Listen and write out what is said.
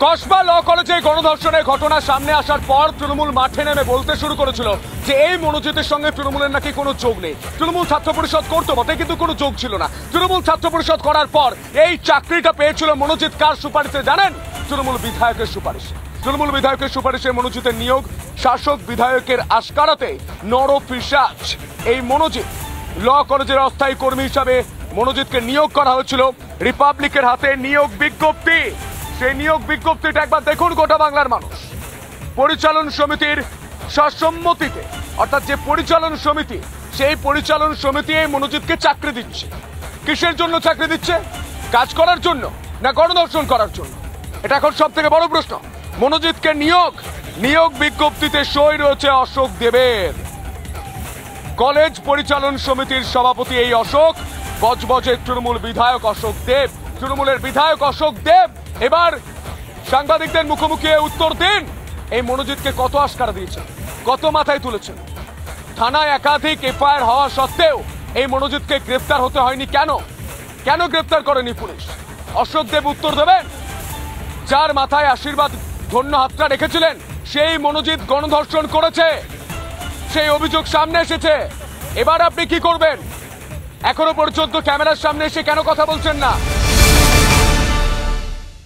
কসবা ল কলেজে গণধর্ষণের ঘটনা সামনে আসার পর তৃণমূল মাঠে নেমে বলতে শুরু করেছিল যে এই মনোজিতের সঙ্গে তৃণমূলের নাকি কোনো যোগ নেই। তৃণমূল ছাত্র পরিষদ করতো বটে, কিন্তু কোনো যোগ ছিল না। তৃণমূল ছাত্র পরিষদ করার পর এই চাকরিটা পেয়েছিল মনোজিৎ কার সুপারিশে জানেন? তৃণমূল বিধায়কের সুপারিশে। তৃণমূল বিধায়কের সুপারিশে মনোজিতের নিয়োগ। শাসক বিধায়কের আশকারাতে নরপিশাচ এই মনোজিৎ। ল কলেজের অস্থায়ী কর্মী হিসাবে মনোজিৎকে নিয়োগ করা হয়েছিল। রিপাবলিকের হাতে নিয়োগ বিজ্ঞপ্তি। সেই নিয়োগ বিজ্ঞপ্তিটা একবার দেখুন গোটা বাংলার মানুষ। পরিচালন সমিতির সসম্মতিতে, অর্থাৎ যে পরিচালন সমিতি, সেই পরিচালন সমিতি এই মনোজিৎকে চাকরি দিচ্ছে। কিসের জন্য চাকরি দিচ্ছে? কাজ করার জন্য না গণধর্ষণ করার জন্য? এটা এখন সব থেকে বড় প্রশ্ন। মনোজিৎকে নিয়োগ বিজ্ঞপ্তিতে সই রয়েছে অশোক দেবের। কলেজ পরিচালন সমিতির সভাপতি এই অশোক, বজবজের তৃণমূল বিধায়ক অশোক দেব। তৃণমূলের বিধায়ক অশোক দেব এবার সাংবাদিকদের মুখোমুখি উত্তর দিন, এই মনোজিৎকে কত আশকারা দিয়েছেন, কত মাথায় তুলেছেন। থানায় একাধিক এফআইআর হওয়া সত্ত্বেও এই মনোজিৎকে গ্রেফতার হতে হয়নি কেন? কেন গ্রেফতার করেনি পুলিশ? অশোক দেব উত্তর দেবেন। যার মাথায় আশীর্বাদ ধন্য হাতটা রেখেছিলেন সেই মনোজিৎ গণধর্ষণ করেছে, সেই অভিযোগ সামনে এসেছে। এবার আপনি কি করবেন? এখনো পর্যন্ত ক্যামেরার সামনে এসে কেন কথা বলছেন না?